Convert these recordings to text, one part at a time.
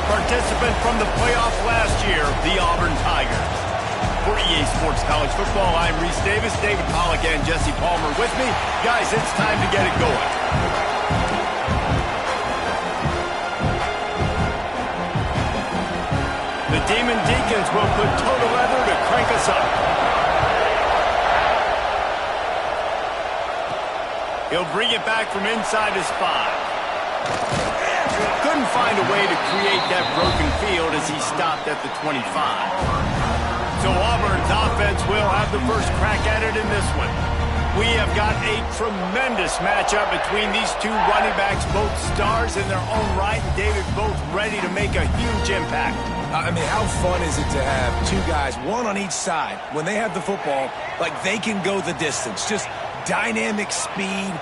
participant from the playoffs last year, the Auburn Tigers. For EA Sports College Football, I'm Reese Davis, David Pollack, and Jesse Palmer with me. Guys, it's time to get it going. The Demon Deacons will put total leather to crank us up. He'll bring it back from inside his 5. Couldn't find a way to create that broken field as he stopped at the 25. So Auburn's offense will have the first crack at it in this one. We have got a tremendous matchup between these two running backs, both stars in their own right, and David, both ready to make a huge impact. I mean, how fun is it to have two guys, one on each side, when they have the football, like they can go the distance. Just dynamic speed,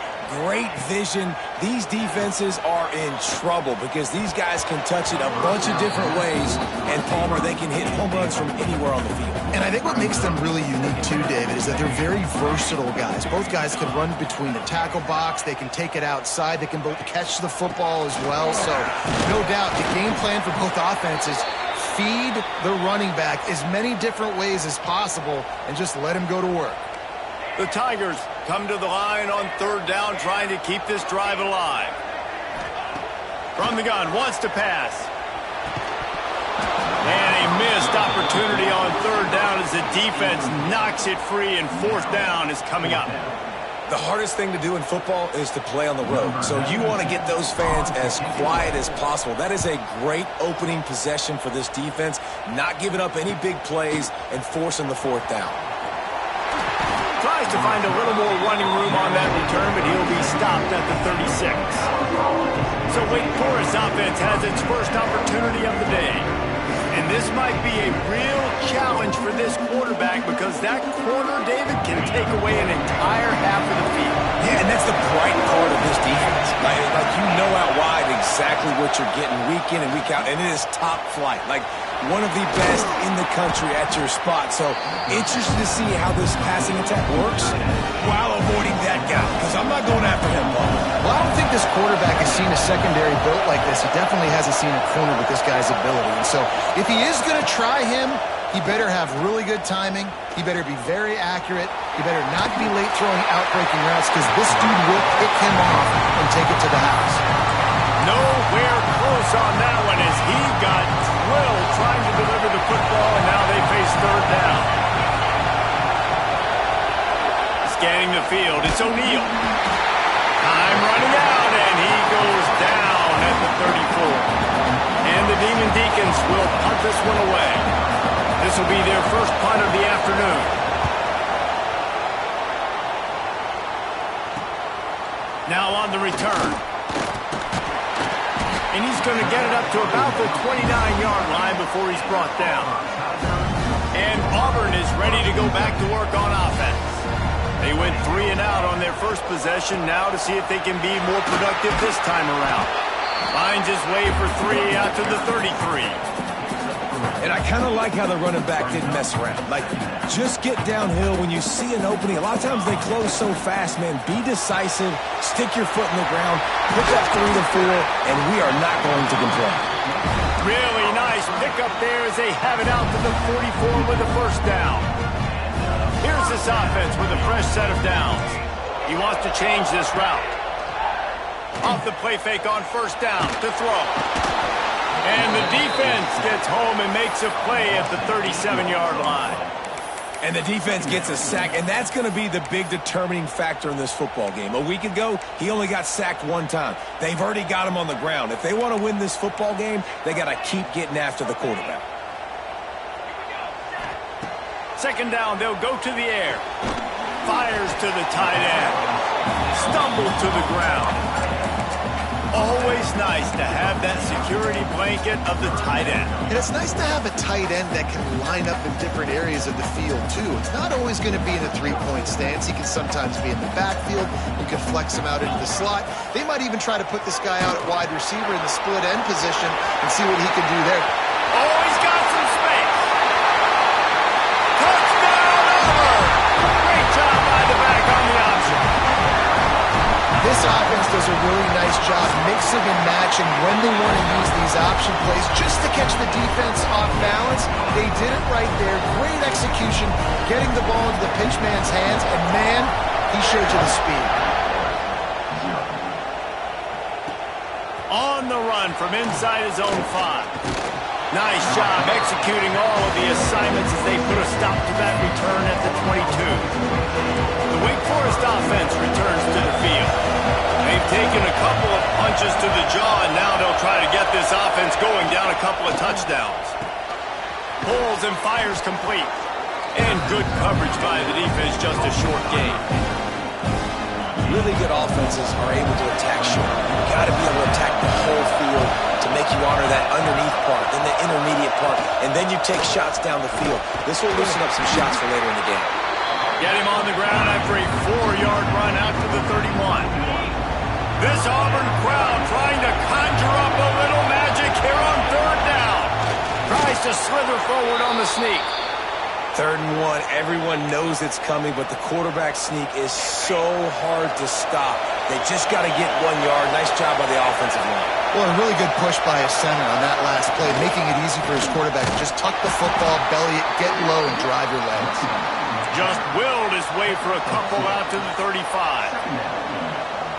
great vision. These defenses are in trouble because these guys can touch it a bunch of different ways, and Palmer, they can hit home runs from anywhere on the field. And I think what makes them really unique too, David, is that they're very versatile guys. Both guys can run between the tackle box, they can take it outside, they can both catch the football as well. So no doubt the game plan for both offenses, feed the running back as many different ways as possible and just let him go to work. The Tigers come to the line on third down, trying to keep this drive alive. From the gun, wants to pass. And a missed opportunity on third down as the defense knocks it free, and fourth down is coming up. The hardest thing to do in football is to play on the road. So you want to get those fans as quiet as possible. That is a great opening possession for this defense, not giving up any big plays and forcing the fourth down. Tries to find a little more running room on that return, but he'll be stopped at the 36. So Wake Forest offense has its first opportunity of the day. And this might be a real challenge for this quarterback because that corner, David, can take away an entire half of the field. Yeah, and that's the bright part of this defense. Like you know out wide exactly what you're getting week in and week out, and it is top flight. Like one of the best in the country at your spot. So interested to see how this passing attack works while avoiding that guy, because I'm not going after him, Paul. Well, I don't think this quarterback has seen a secondary built like this. He definitely hasn't seen a corner with this guy's ability. And so if he is going to try him, he better have really good timing. He better be very accurate. He better not be late throwing out-breaking routes because this dude will pick him off and take it to the house. Nowhere close on that one as he got drilled trying to deliver the football, and now they face third down. Scanning the field, it's O'Neal. Time running out, and he goes down at the 34. And the Demon Deacons will punt this one away. This will be their first punt of the afternoon. Now on the return. And he's going to get it up to about the 29-yard line before he's brought down. And Auburn is ready to go back to work on offense. They went 3 and out on their first possession, now to see if they can be more productive this time around. Finds his way for 3 out to the 33. And I kind of like how the running back didn't mess around. Like, just get downhill when you see an opening. A lot of times they close so fast, man. Be decisive, stick your foot in the ground, put that 3 to 4, and we are not going to complain. Really nice pickup there as they have it out to the 44 with the first down. Here's this offense with a fresh set of downs. He wants to change this route. Off the play fake on first down to throw. And the defense gets home and makes a play at the 37-yard line. And the defense gets a sack, and that's going to be the big determining factor in this football game. A week ago, he only got sacked 1 time. They've already got him on the ground. If they want to win this football game, they got to keep getting after the quarterback. Second down, they'll go to the air. Fires to the tight end. Stumbled to the ground. Always nice to have that security blanket of the tight end. And it's nice to have a tight end that can line up in different areas of the field, too. It's not always going to be in a three-point stance. He can sometimes be in the backfield. You can flex him out into the slot. They might even try to put this guy out at wide receiver in the split end position and see what he can do there. Oh, he's got some space. Touchdown, Auburn! Great job by the back on the option. This offense does a really nice job mixing and matching when they want to use these option plays just to catch the defense off balance. They did it right there. Great execution, getting the ball into the pitch man's hands, and man, he showed you the speed. On the run from inside his own 5. Nice job executing all of the assignments as they put a stop to that return at the 22. The Wake Forest offense returns to the field. They've taken a couple of punches to the jaw, and now they'll try to get this offense going down a couple of touchdowns. Pulls and fires complete. And good coverage by the defense, just a short game. Really good offenses are able to attack short. You've got to be able to attack the whole field to make you honor that underneath part, then the intermediate part, and then you take shots down the field. This will loosen up some shots for later in the game. Get him on the ground after a 4-yard run out to the 31. This Auburn crowd trying to conjure up a little magic here on 3rd down. Tries to slither forward on the sneak. 3rd and 1, everyone knows it's coming, but the quarterback sneak is so hard to stop. They just got to get 1 yard. Nice job by the offensive line. Well, a really good push by his center on that last play, making it easy for his quarterback to just tuck the football, belly it, get low, and drive your legs. Just willed his way for a couple out to the 35.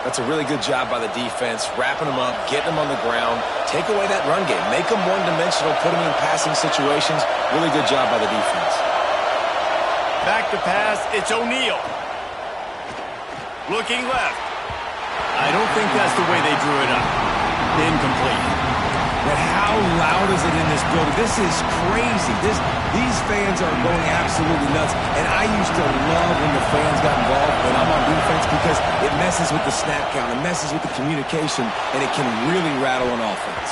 That's a really good job by the defense, wrapping them up, getting them on the ground, take away that run game, make them one-dimensional, put them in passing situations. Really good job by the defense. Back to pass, it's O'Neal. Looking left. I don't think that's the way they drew it up. Incomplete. But how loud is it in this building? This is crazy. These fans are going absolutely nuts. And I used to love when the fans got involved when I'm on defense because it messes with the snap count, it messes with the communication, and it can really rattle an offense.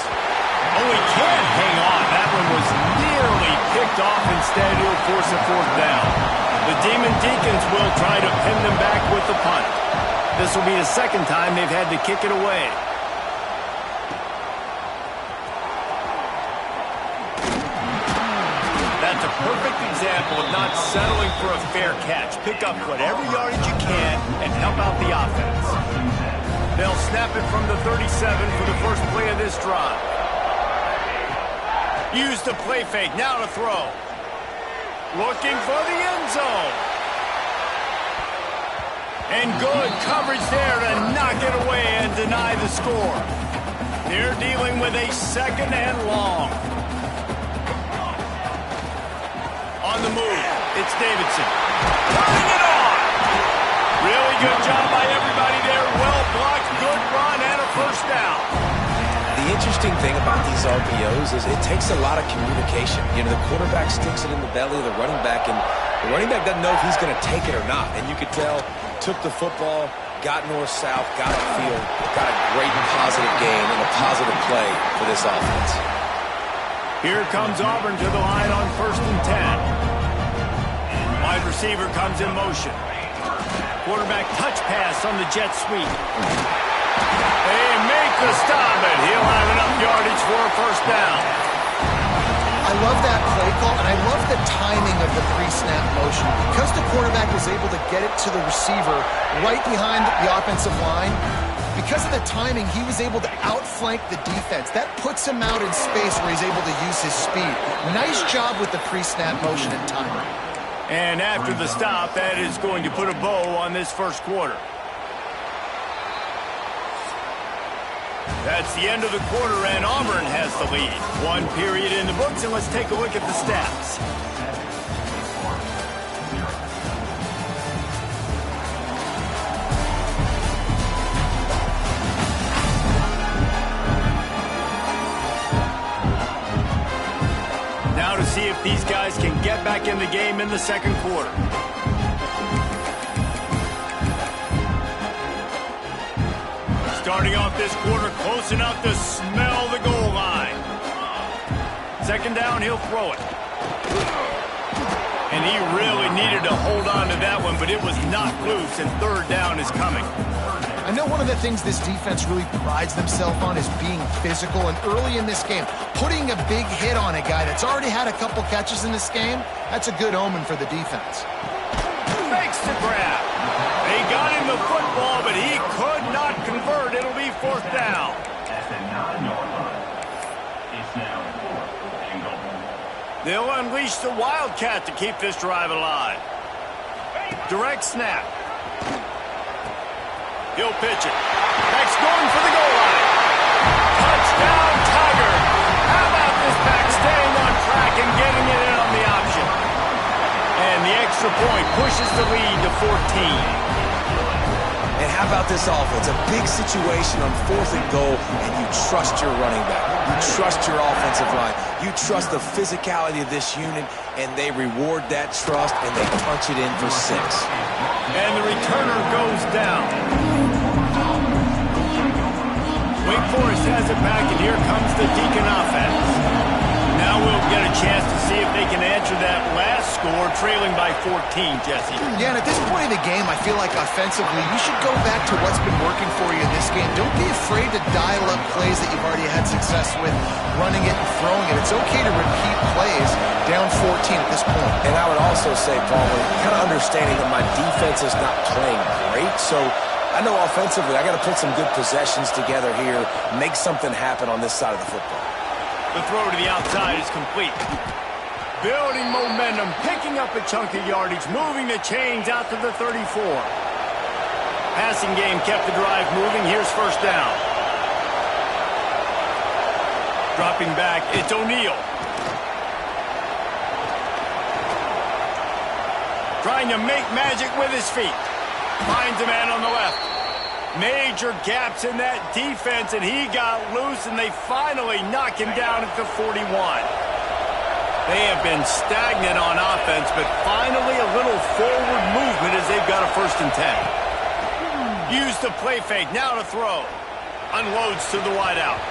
Oh, he can't hang on. That one was nearly picked off. Instead, he'll force a 4th down. The Demon Deacons will try to pin them back with the punt. This will be the 2nd time they've had to kick it away. That's a perfect example of not settling for a fair catch. Pick up whatever yardage you can and help out the offense. They'll snap it from the 37 for the first play of this drive. Use the play fake, now to throw. Looking for the end zone. And good coverage there to knock it away and deny the score. They're dealing with a 2nd and long. On the move, it's Davidson. Turning it on! Really good job by everybody there. Well blocked, good run, and a 1st down. The interesting thing about these RPOs is it takes a lot of communication. You know, the quarterback sticks it in the belly of the running back, and the running back doesn't know if he's going to take it or not. And you could tell, took the football, got north-south, got upfield, got a great positive gain and a positive play for this offense. Here comes Auburn to the line on 1st and 10. Wide receiver comes in motion. Quarterback touch pass on the jet sweep. They make the stop, and he'll have enough yardage for a 1st down. I love that play call, and I love the timing of the pre-snap motion. Because the quarterback was able to get it to the receiver right behind the offensive line, because of the timing, he was able to outflank the defense. That puts him out in space where he's able to use his speed. Nice job with the pre-snap motion and timing. And after the stop, that is going to put a bow on this 1st quarter. That's the end of the quarter, and Auburn has the lead. 1 period in the books, and let's take a look at the stats. Now to see if these guys can get back in the game in the 2nd quarter. Starting off this quarter close enough to smell the goal line. 2nd down, he'll throw it. And he really needed to hold on to that one, but it was not loose, and 3rd down is coming. I know one of the things this defense really prides themselves on is being physical, and early in this game, putting a big hit on a guy that's already had a couple catches in this game, that's a good omen for the defense. Makes the grab. They got him the the football, but he could not convert. It'll be fourth down. At the 9-yard line, it's now 4th and goal. They'll unleash the Wildcat to keep this drive alive. Direct snap. He'll pitch it. Back's going for the goal line. Touchdown, Tiger. How about this back staying on track and getting it in on the option? And the extra point pushes the lead to 14. And how about this offense? A big situation on 4th and goal, and you trust your running back. You trust your offensive line. You trust the physicality of this unit, and they reward that trust, and they punch it in for 6. And the returner goes down. Wake Forest has it back, and here comes the Deacon offense. Now we'll get a chance to see if they can answer that last score, trailing by 14, Jesse. Yeah, and at this point of the game, I feel like offensively, you should go back to what's been working for you in this game. Don't be afraid to dial up plays that you've already had success with, running it and throwing it. It's okay to repeat plays down 14 at this point. And I would also say, Paul, kind of understanding that my defense is not playing great, so I know offensively I got to put some good possessions together here, make something happen on this side of the football. The throw to the outside is complete. Building momentum, picking up a chunk of yardage, moving the chains out to the 34. Passing game kept the drive moving. Here's first down. Dropping back, it's O'Neal. Trying to make magic with his feet. Finds a man on the left. Major gaps in that defense, and he got loose, and they finally knock him down at the 41. They have been stagnant on offense, but finally a little forward movement as they've got a 1st and 10. Use the play fake, now to throw. Unloads to the wideout.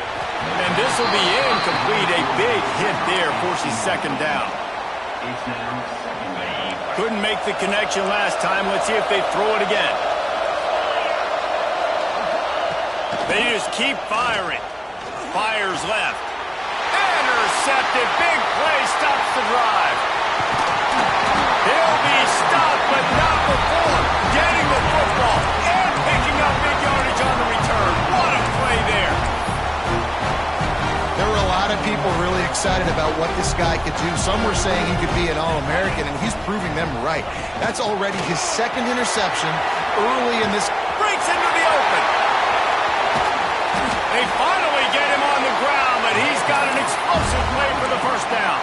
And this will be incomplete. A big hit there forces 2nd down. It's now 2nd and 8. Couldn't make the connection last time. Let's see if they throw it again. They just keep firing. Fires left. Intercepted. Big play stops the drive. He'll be stopped, but not before getting the football and picking up big yardage on the return. What a play there. There were a lot of people really excited about what this guy could do. Some were saying he could be an All-American, and he's proving them right. That's already his 2nd interception early in this. Breaks into the open. They finally get him on the ground, but he's got an explosive play for the 1st down.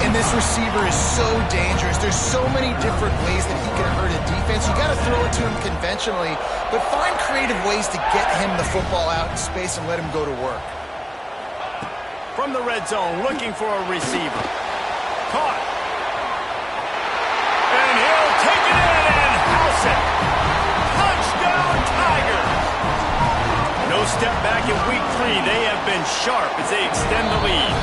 And this receiver is so dangerous. There's so many different ways that he can hurt a defense. You got to throw it to him conventionally, but find creative ways to get him the football out in space and let him go to work. From the red zone, looking for a receiver. Caught. And he'll take it in and house it. Touchdown, Tigers. No step back in week 3. They have been sharp as they extend the lead.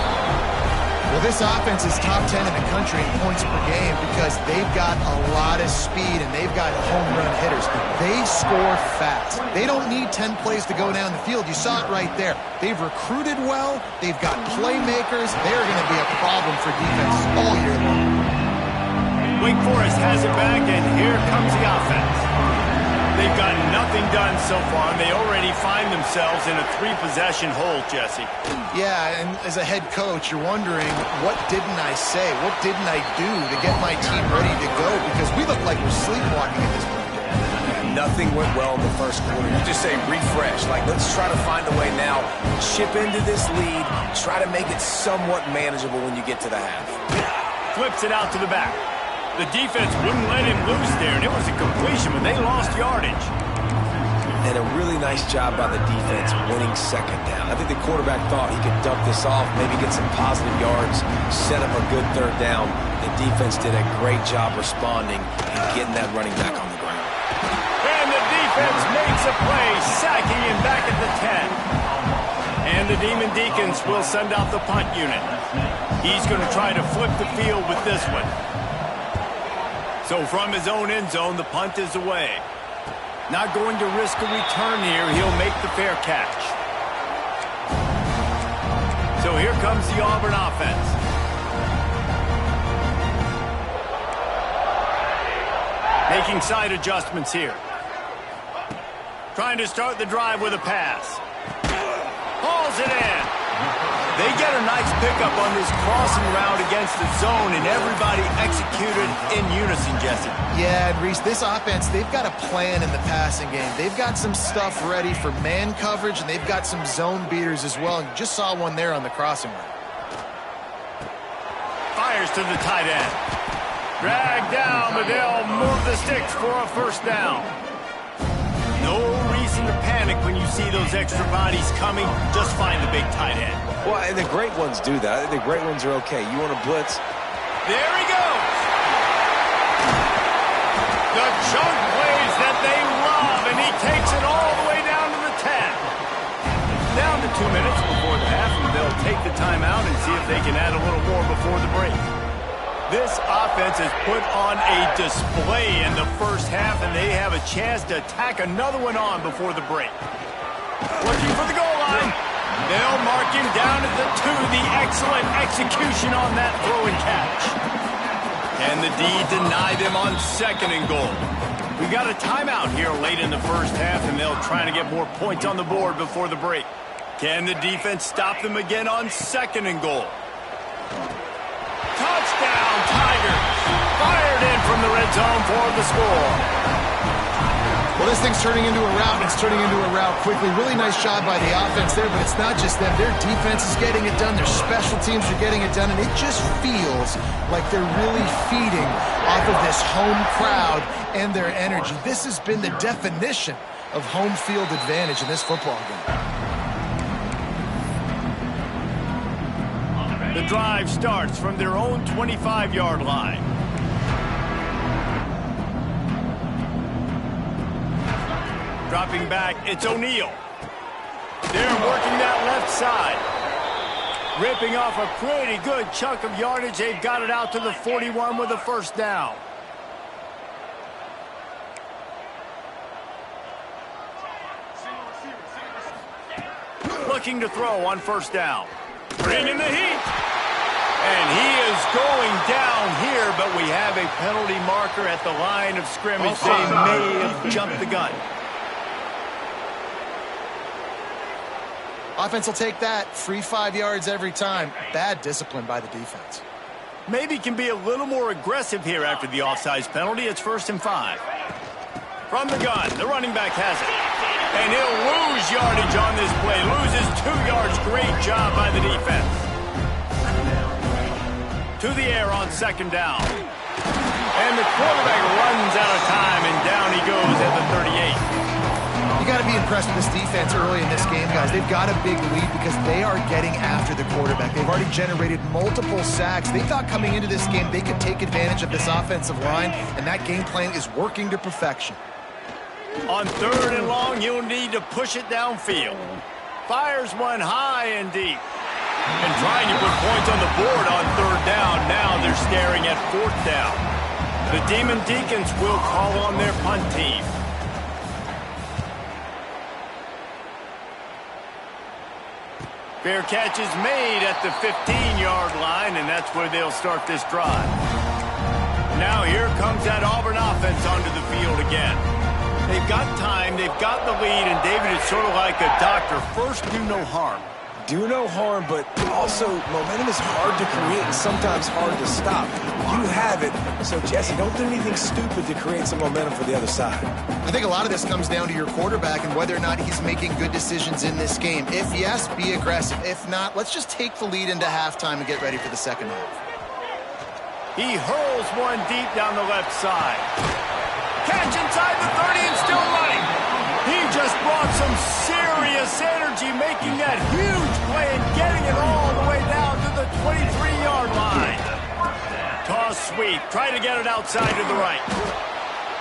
Well, this offense is top 10 in the country in points per game because they've got a lot of speed and they've got home run hitters. They score fast. They don't need 10 plays to go down the field. You saw it right there. They've recruited well. They've got playmakers. They're going to be a problem for defenses all year long. Wake Forest has it back, and here comes the offense. They've got nothing done so far, and they already find themselves in a 3-possession hole, Jesse. Yeah, and as a head coach, you're wondering, what didn't I say? What didn't I do to get my team ready to go? Because we look like we're sleepwalking at this point. Yeah, nothing went well in the 1st quarter. You just say refresh. Like, let's try to find a way now. Chip into this lead. Try to make it somewhat manageable when you get to the half. Flips it out to the back. The defense wouldn't let him loose there, and it was a completion, but they lost yardage. And a really nice job by the defense winning 2nd down. I think the quarterback thought he could dump this off, maybe get some positive yards, set up a good 3rd down. The defense did a great job responding and getting that running back on the ground. And the defense makes a play, sacking him back at the 10. And the Demon Deacons will send out the punt unit. He's going to try to flip the field with this one. So from his own end zone, the punt is away. Not going to risk a return here. He'll make the fair catch. So here comes the Auburn offense. Making side adjustments here. Trying to start the drive with a pass. Hauls it in. They get a nice pickup on this crossing route against the zone, and everybody executed in unison, Jesse. Yeah, and Reese, this offense, they've got a plan in the passing game. They've got some stuff ready for man coverage, and they've got some zone beaters as well. And you just saw one there on the crossing route. Fires to the tight end. Dragged down, but they'll move the sticks for a first down. No reason to panic when you see those extra bodies coming. Just find the big tight end. Well, and the great ones do that. The great ones are okay. You want to blitz? There he goes. The chunk plays that they love, and he takes it all the way down to the 10. Down to 2 minutes before the half, and they'll take the timeout and see if they can add a little more before the break. This offense has put on a display in the first half, and they have a chance to tack another one on before the break. Looking for the goal line. They'll mark him down at the 2. The excellent execution on that throw and catch. And the D deny them on 2nd and goal. We got a timeout here late in the first half, and they'll try to get more points on the board before the break. Can the defense stop them again on 2nd and goal? Touchdown, Tigers. Fired in from the red zone for the score. Well, this thing's turning into a rout, and it's turning into a rout quickly. Really nice job by the offense there, but it's not just them. Their defense is getting it done. Their special teams are getting it done, and it just feels like they're really feeding off of this home crowd and their energy. This has been the definition of home field advantage in this football game. The drive starts from their own 25-yard line. Dropping back, it's O'Neal. They're working that left side. Ripping off a pretty good chunk of yardage. They've got it out to the 41 with a first down. Looking to throw on first down. Bringing the heat. And he is going down here, but we have a penalty marker at the line of scrimmage. They may have jumped the gun. Offense will take that. Free 5 yards every time. Bad discipline by the defense. Maybe can be a little more aggressive here after the offsides penalty. It's 1st and 5. From the gun, the running back has it. And he'll lose yardage on this play. Loses 2 yards. Great job by the defense. To the air on 2nd down. And the quarterback runs out of time, and down he goes at the 38. You got to be impressed with this defense early in this game, guys. They've got a big lead because they are getting after the quarterback. They've already generated multiple sacks. They thought coming into this game they could take advantage of this offensive line, and that game plan is working to perfection. On 3rd and long, you'll need to push it downfield. Fires one high and deep. And trying to put points on the board on 3rd down. Now they're staring at 4th down. The Demon Deacons will call on their punt team. Fair catch is made at the 15-yard line, and that's where they'll start this drive. Now here comes that Auburn offense onto the field again. They've got time, they've got the lead, and David is sort of like a doctor. First, do no harm. Do no harm, but also momentum is hard to create and sometimes hard to stop. You have it, so Jesse, don't do anything stupid to create some momentum for the other side. I think a lot of this comes down to your quarterback and whether or not he's making good decisions in this game. If yes, be aggressive. If not, let's just take the lead into halftime and get ready for the second half. He hurls one deep down the left side. Catch inside the 30 and still running. He just brought some serious energy, making that huge play and getting it all the way down to the 23-yard line. Toss sweep. Try to get it outside to the right.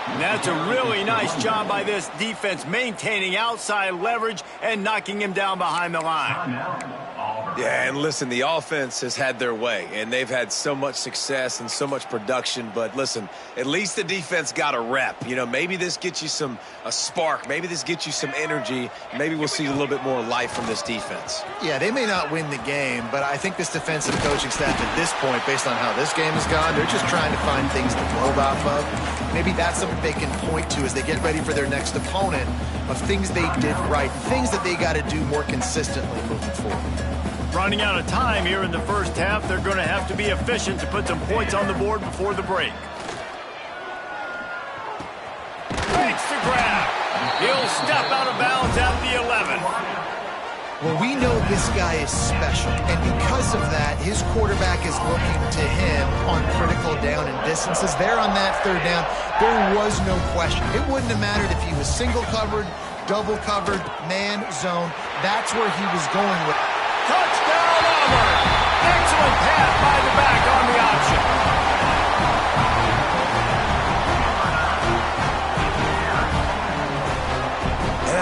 And that's a really nice job by this defense, maintaining outside leverage and knocking him down behind the line. Auburn. Yeah, and listen, the offense has had their way, and they've had so much success and so much production. But listen, at least the defense got a rep. You know, maybe this gets you a spark. Maybe this gets you some energy. Maybe we'll see a little bit more life from this defense. Yeah, they may not win the game, but I think this defensive coaching staff at this point, based on how this game has gone, they're just trying to find things to build off of. Maybe that's something they can point to as they get ready for their next opponent, of things they did right, things that they got to do more consistently moving forward. Running out of time here in the first half, they're going to have to be efficient to put some points on the board before the break. Makes the grab. He'll step out of bounds at the 11. Well, we know this guy is special, and because of that, his quarterback is looking to him on critical down and distances. There on that third down, there was no question. It wouldn't have mattered if he was single covered, double covered, man, zone. That's where he was going with. Touchdown, Auburn! Excellent pass by the back on the option.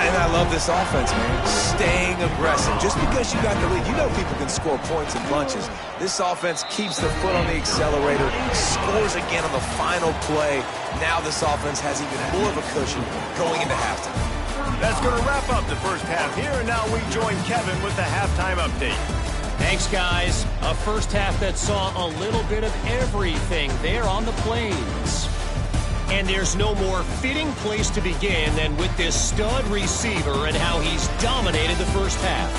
And I love this offense, man. Staying aggressive. Just because you got the lead, you know people can score points in bunches. This offense keeps the foot on the accelerator, scores again on the final play. Now this offense has even more of a cushion going into halftime. That's going to wrap up the first half here, and now we join Kevin with the halftime update. Thanks, guys. A first half that saw a little bit of everything there on the Plains. And there's no more fitting place to begin than with this stud receiver and how he's dominated the first half.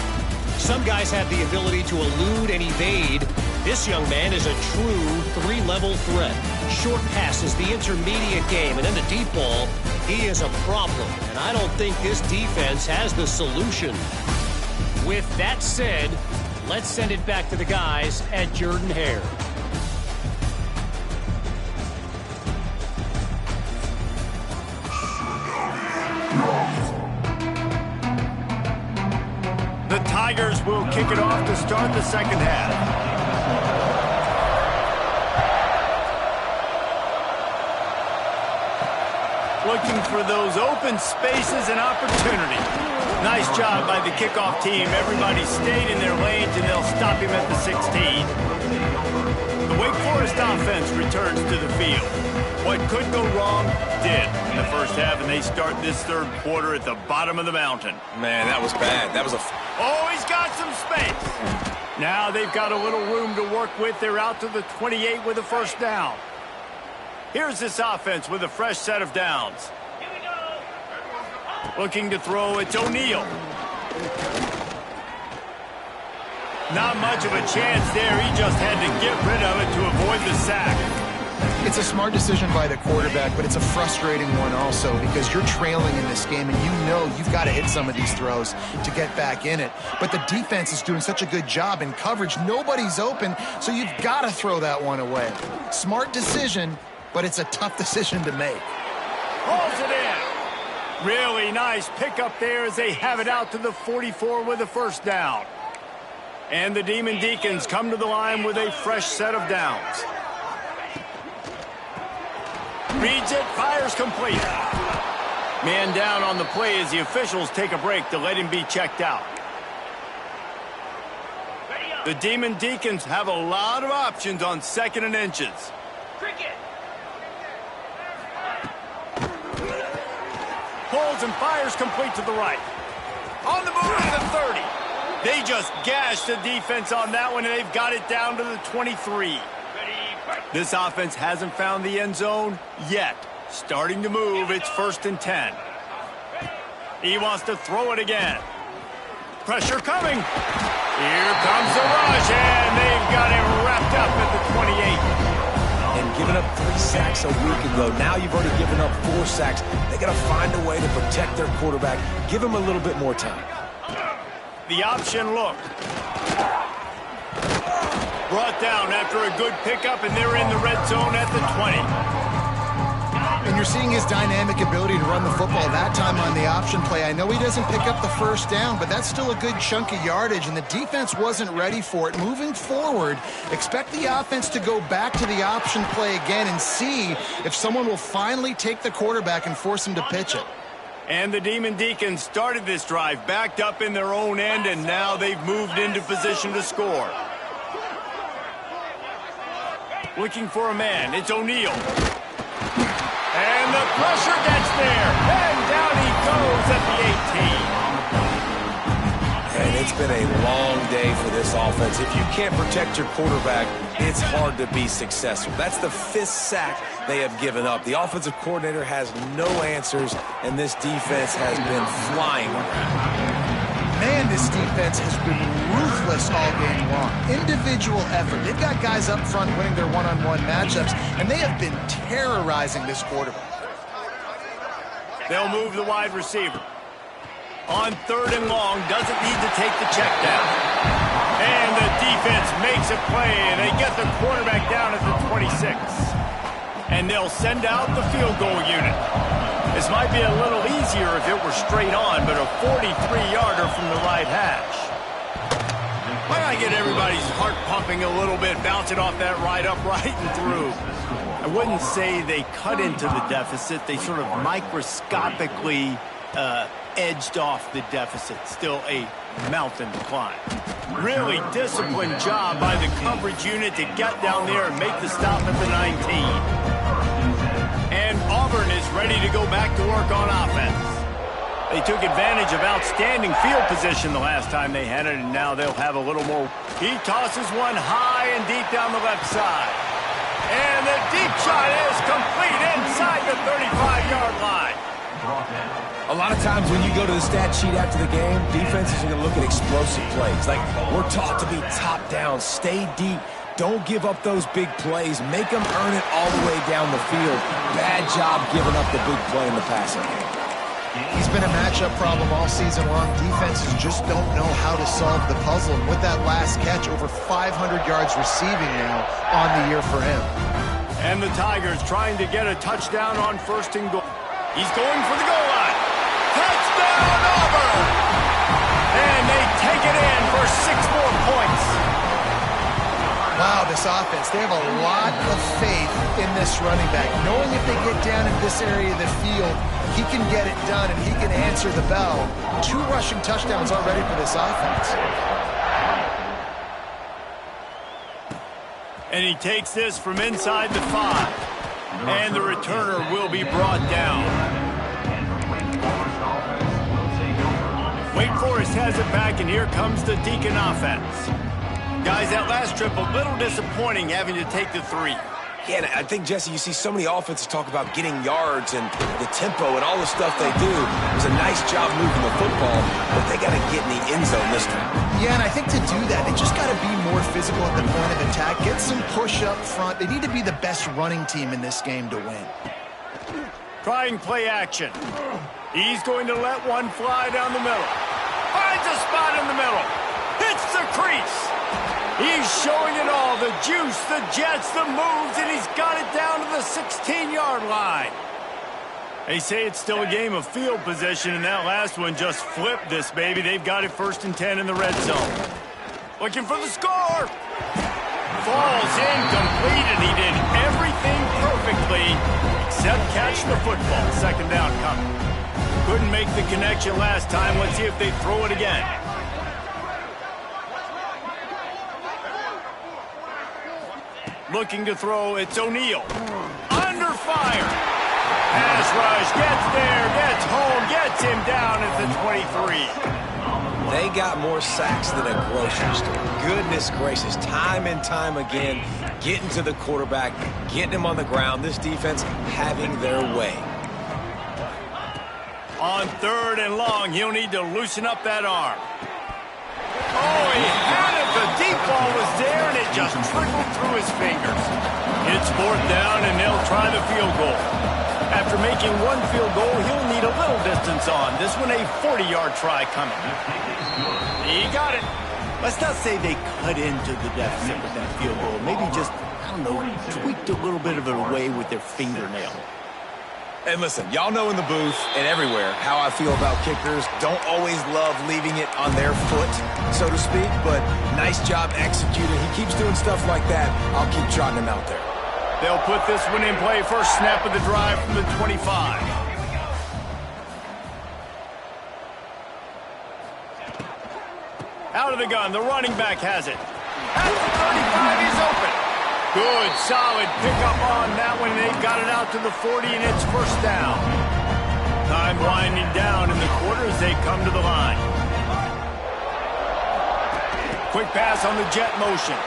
Some guys have the ability to elude and evade. This young man is a true three-level threat. Short passes, the intermediate game, and then the deep ball, he is a problem. And I don't think this defense has the solution. With that said, let's send it back to the guys at Jordan-Hare. The Tigers will kick it off to start the second half. Looking for those open spaces and opportunity. Nice job by the kickoff team. Everybody stayed in their lanes, and they'll stop him at the 16. The Wake Forest offense returns to the field. What could go wrong did in the first half, and they start this third quarter at the bottom of the mountain. Man, that was bad. That was Oh, he's got some space. Now they've got a little room to work with. They're out to the 28 with a first down. Here's this offense with a fresh set of downs. Looking to throw, it's O'Neal. Not much of a chance there. He just had to get rid of it to avoid the sack. It's a smart decision by the quarterback, but it's a frustrating one also because you're trailing in this game and you know you've got to hit some of these throws to get back in it. But the defense is doing such a good job in coverage. Nobody's open, so you've got to throw that one away. Smart decision, but it's a tough decision to make. Holds it in. Really nice pickup there as they have it out to the 44 with a first down. And the Demon Deacons come to the line with a fresh set of downs. Reads it, fires complete. Man down on the play as the officials take a break to let him be checked out. The Demon Deacons have a lot of options on 2nd and inches. Pulls and fires complete to the right. On the move to the 30. They just gashed the defense on that one, and they've got it down to the 23. This offense hasn't found the end zone yet. Starting to move, it's 1st and 10. He wants to throw it again. Pressure coming. Here comes the rush, and they've got it wrapped up at the 28. And giving up 3 sacks a week ago. Now you've already given up 4 sacks. They got to find a way to protect their quarterback. Give him a little bit more time. The option look. Brought down after a good pickup, and they're in the red zone at the 20. And you're seeing his dynamic ability to run the football that time on the option play. I know he doesn't pick up the first down, but that's still a good chunk of yardage, and the defense wasn't ready for it. Moving forward, expect the offense to go back to the option play again and see if someone will finally take the quarterback and force him to pitch it. And the Demon Deacons started this drive, backed up in their own end, and now they've moved into position to score. Looking for a man, it's O'Neal. And the pressure gets there, and down he goes at the 18. And it's been a long day for this offense. If you can't protect your quarterback, it's hard to be successful. That's the 5th sack they have given up. The offensive coordinator has no answers, and this defense has been flying around. Man, this defense has been ruthless all game long. Individual effort. They've got guys up front winning their one-on-one matchups, and they have been terrorizing this quarterback. They'll move the wide receiver. On 3rd and long, doesn't need to take the check down. And the defense makes a play, and they get the quarterback down at the 26. And they'll send out the field goal unit. This might be a little easier if it were straight on, but a 43-yarder from the right hash. Why not get everybody's heart pumping a little bit, bouncing off that right upright and through? I wouldn't say they cut into the deficit. They sort of microscopically edged off the deficit. Still a mountain to climb. Really disciplined job by the coverage unit to get down there and make the stop at the 19. And Auburn is ready to go back to work on offense. They took advantage of outstanding field position the last time they had it, and now they'll have a little more. He tosses one high and deep down the left side. And the deep shot is complete inside the 35-yard line. A lot of times when you go to the stat sheet after the game, defenses are going to look at explosive plays. Like, we're taught to be top down, stay deep. Don't give up those big plays. Make them earn it all the way down the field. Bad job giving up the big play in the passing game. He's been a matchup problem all season long. Defenses just don't know how to solve the puzzle. And with that last catch, over 500 yards receiving now on the year for him. And the Tigers trying to get a touchdown on 1st and goal. He's going for the goal line. Touchdown, Auburn! And they take it in for 6 more points. Wow, this offense, they have a lot of faith in this running back. Knowing if they get down in this area of the field, he can get it done and he can answer the bell. 2 rushing touchdowns already for this offense. And he takes this from inside the 5. And the returner will be brought down. Wake Forest has it back, and here comes the Deacon offense. Guys, that last trip, a little disappointing having to take the 3. Yeah, and I think, Jesse, you see so many offenses talk about getting yards and the tempo and all the stuff they do. It was a nice job moving the football, but they got to get in the end zone this time. Yeah, and I think to do that, they just got to be more physical at the point of attack, get some push up front. They need to be the best running team in this game to win. Trying play action. He's going to let one fly down the middle. Finds a spot in the middle. Hits the crease. He's showing it all, the juice, the jets, the moves, and he's got it down to the 16-yard line. They say it's still a game of field position, and that last one just flipped this baby. They've got it 1st and 10 in the red zone. Looking for the score. Falls incomplete, and he did everything perfectly except catch the football. 2nd down coming. Couldn't make the connection last time. Let's see if they throw it again. Looking to throw, it's O'Neal. Under fire. Pass rush, gets there, gets home, gets him down at the 23. They got more sacks than a grocery store. Goodness gracious, time and time again, getting to the quarterback, getting him on the ground. This defense having their way. On 3rd and long, he'll need to loosen up that arm. Oh, he had it. The deep ball was there, and it just trickled through his fingers. It's 4th down, and they'll try the field goal. After making 1 field goal, he'll need a little distance on. This one a 40-yard try coming. He got it. Let's not say they cut into the deficit with that field goal. Maybe just, I don't know, tweaked a little bit of it away with their fingernail. And listen, y'all know in the booth and everywhere how I feel about kickers. Don't always love leaving it on their foot, so to speak, but nice job executing. He keeps doing stuff like that. I'll keep trotting him out there. They'll put this one in play. 1st snap of the drive from the 25. to the gun. The running back has it. At the 35, he's open. Good, solid pickup on that one. They've got it out to the 40, and it's first down. Time winding down in the quarter as they come to the line. Quick pass on the jet motion.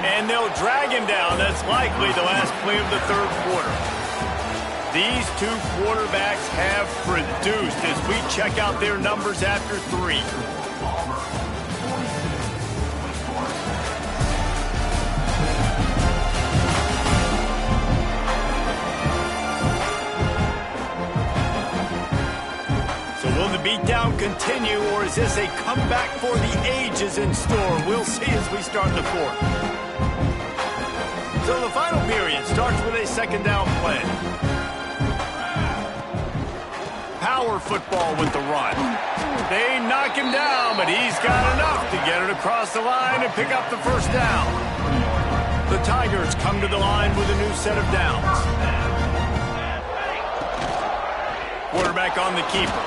And they'll drag him down. That's likely the last play of the third quarter. These two quarterbacks have produced as we check out their numbers after 3. So will the beatdown continue, or is this a comeback for the ages in store? We'll see as we start the fourth. So the final period starts with a second down play. Power football with the run. They knock him down, but he's got enough to get it across the line and pick up the first down. The Tigers come to the line with a new set of downs. Quarterback on the keeper.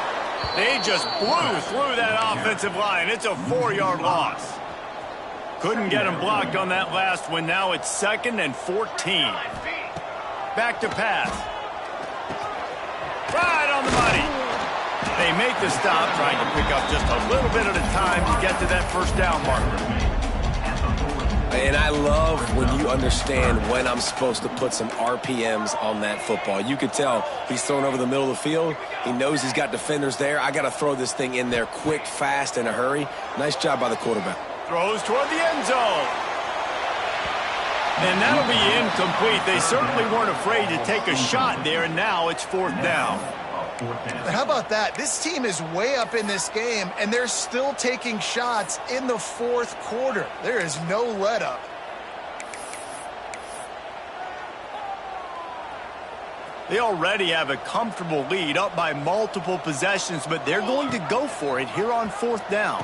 They just blew through that offensive line. It's a 4-yard loss. Couldn't get him blocked on that last one. Now it's 2nd and 14. Back to pass. Right on the money. They make the stop, trying to pick up just a little bit at a time to get to that first down marker. And I love when you understand when I'm supposed to put some RPMs on that football. You could tell he's thrown over the middle of the field. He knows he's got defenders there. I got to throw this thing in there quick, fast, in a hurry. Nice job by the quarterback. Throws toward the end zone. And that'll be incomplete. They certainly weren't afraid to take a shot there, and now it's 4th down. But how about that? This team is way up in this game, and they're still taking shots in the 4th quarter. There is no let-up. They already have a comfortable lead, up by multiple possessions, but they're going to go for it here on 4th down.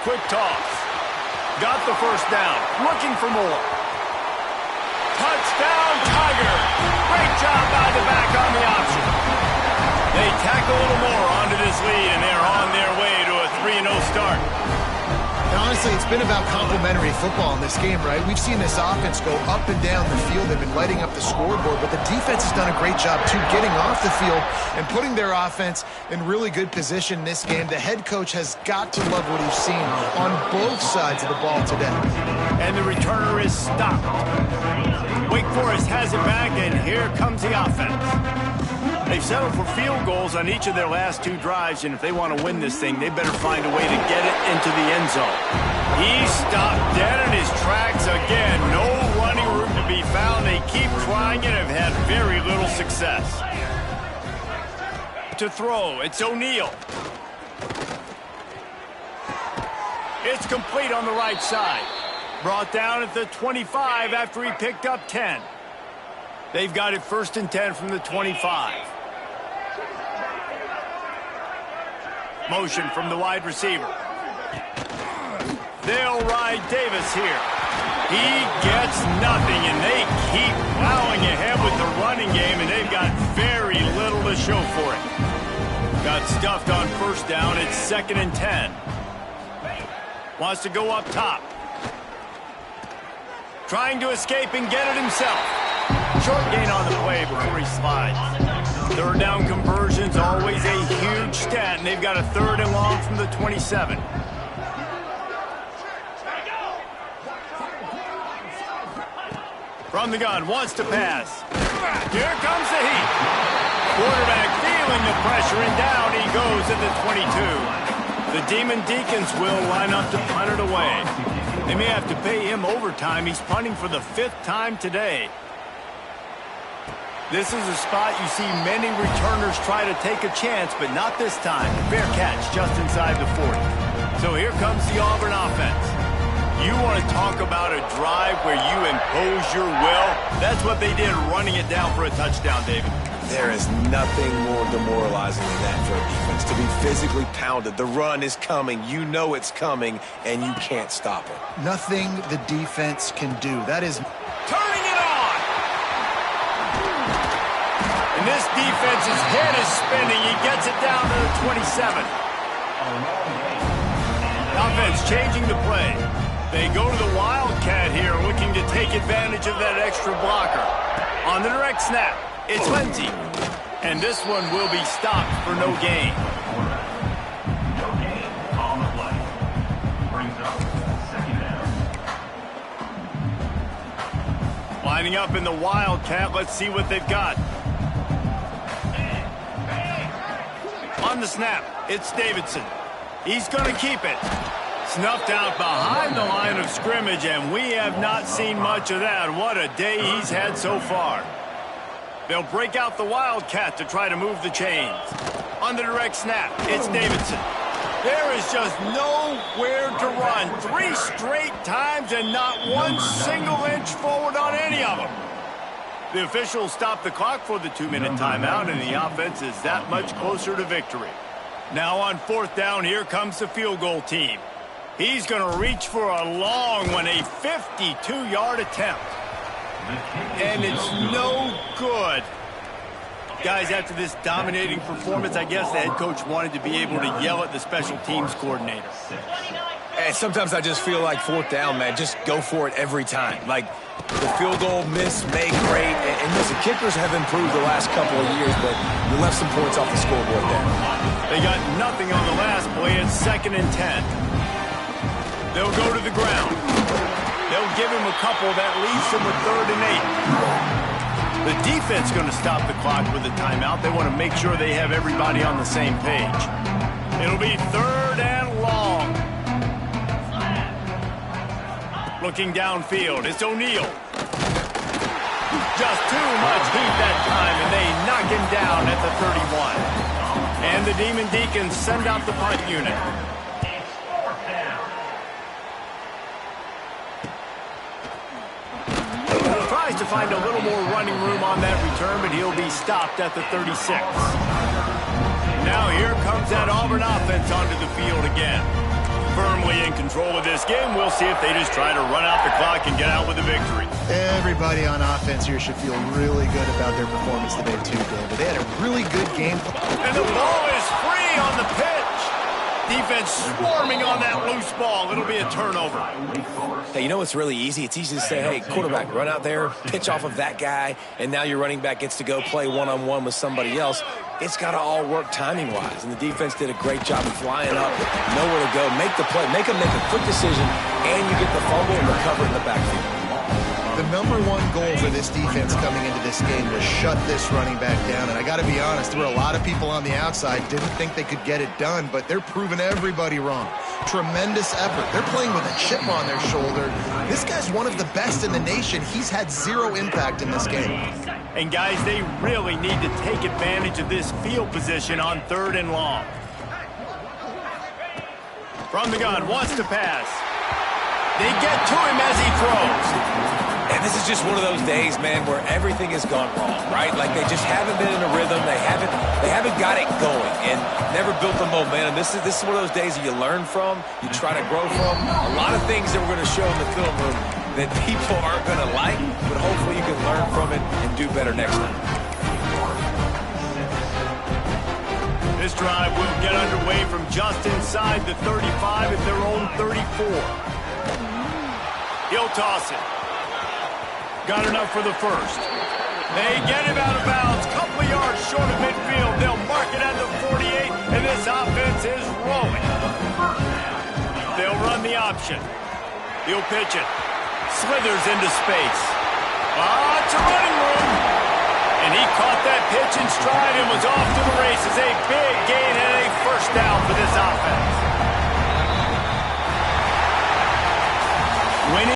Quick toss. Got the first down. Looking for more. Touchdown, Tiger. Great job by the back on the option. They tack a little more onto this lead, and they're on their way to a 3-0 start. Now, honestly, it's been about complementary football in this game, right? We've seen this offense go up and down the field. They've been lighting up the scoreboard, but the defense has done a great job, too, getting off the field and putting their offense in really good position in this game. The head coach has got to love what he's seen on both sides of the ball today. And the returner is stopped. Wake Forest has it back, and here comes the offense. They've settled for field goals on each of their last 2 drives, and if they want to win this thing, they better find a way to get it into the end zone. He stopped dead in his tracks again. No running room to be found. They keep trying and have had very little success. To throw, it's O'Neal. It's complete on the right side. Brought down at the 25 after he picked up 10. They've got it 1st and 10 from the 25. Motion from the wide receiver. They'll ride Davis here. He gets nothing, and they keep plowing ahead with the running game, and they've got very little to show for it. Got stuffed on first down. It's 2nd and 10. Wants to go up top. Trying to escape and get it himself. Short gain on the play before he slides. 3rd down conversion's always a huge stat, and they've got a 3rd and long from the 27. From the gun, wants to pass. Here comes the heat. Quarterback feeling the pressure, and down he goes at the 22. The Demon Deacons will line up to punt it away. They may have to pay him overtime. He's punting for the 5th time today. This is a spot you see many returners try to take a chance, but not this time. Fair catch just inside the 40. So here comes the Auburn offense. You want to talk about a drive where you impose your will? That's what they did, running it down for a touchdown, David. There is nothing more demoralizing than that for a defense, to be physically pounded. The run is coming. You know it's coming, and you can't stop it. Nothing the defense can do. That is... Turning it on! And this defense's head is spinning. He gets it down to the 27. Offense changing the play. They go to the Wildcat here, looking to take advantage of that extra blocker. On the direct snap, it's Lindsey. And this one will be stopped for no gain. No gain on the play. Brings up second down. Lining up in the Wildcat, let's see what they've got. On the snap, it's Davidson. He's going to keep it. Snuffed out behind the line of scrimmage, and we have not seen much of that. What a day he's had so far. They'll break out the Wildcat to try to move the chains. On the direct snap, it's Davidson. There is just nowhere to run. 3 straight times and not one single inch forward on any of them. The officials stop the clock for the 2-minute timeout, and the offense is that much closer to victory. Now on 4th down, here comes the field goal team. He's going to reach for a long one, a 52-yard attempt. And it's no good. Guys, after this dominating performance, I guess the head coach wanted to be able to yell at the special teams coordinator. And sometimes I just feel like 4th down, man, just go for it every time. Like, the field goal miss, make, great. And listen, kickers have improved the last couple of years, but you left some points off the scoreboard there. They got nothing on the last play. It's 2nd and 10. They'll go to the ground. They'll give him a couple. That leaves him with 3rd and 8. The defense going to stop the clock with a timeout. They want to make sure they have everybody on the same page. It'll be 3rd and long. Looking downfield, it's O'Neal. Just too much heat that time, and they knock him down at the 31. And the Demon Deacons send out the punt unit. Tries to find a little more running room on that return, but he'll be stopped at the 36. Now here comes that Auburn offense onto the field again. Firmly in control of this game. We'll see if they just try to run out the clock and get out with a victory. Everybody on offense here should feel really good about their performance today too, David. They had a really good game. And the ball is free on the pitch. Defense swarming on that loose ball. It'll be a turnover. Hey, you know what's really easy? It's easy to say, hey, quarterback, run out there, pitch off of that guy, and now your running back gets to go play one-on-one with somebody else. It's got to all work timing-wise, and the defense did a great job of flying up, nowhere to go, make the play, make a quick decision, and you get the fumble and recover in the backfield. The number one goal for this defense coming into this game was shut this running back down. And I got to be honest, there were a lot of people on the outside didn't think they could get it done, but they're proving everybody wrong. Tremendous effort. They're playing with a chip on their shoulder. This guy's one of the best in the nation. He's had 0 impact in this game. And guys, they really need to take advantage of this field position on 3rd and long. From the gun, wants to pass. They get to him as he throws. And this is just one of those days, man, where everything has gone wrong, right? Like they just haven't been in a rhythm. They haven't got it going and never built the momentum. This is one of those days that you learn from, you try to grow from. A lot of things that we're going to show in the film room that people aren't going to like, but hopefully you can learn from it and do better next time. This drive will get underway from just inside the 35 at their own 34. He'll toss it. Got enough for the first. They get him out of bounds. Couple yards short of midfield. They'll mark it at the 48, and this offense is rolling. They'll run the option. He'll pitch it. Slithers into space. It's a running room. And he caught that pitch in stride and was off to the races. A big gain and a 1st down for this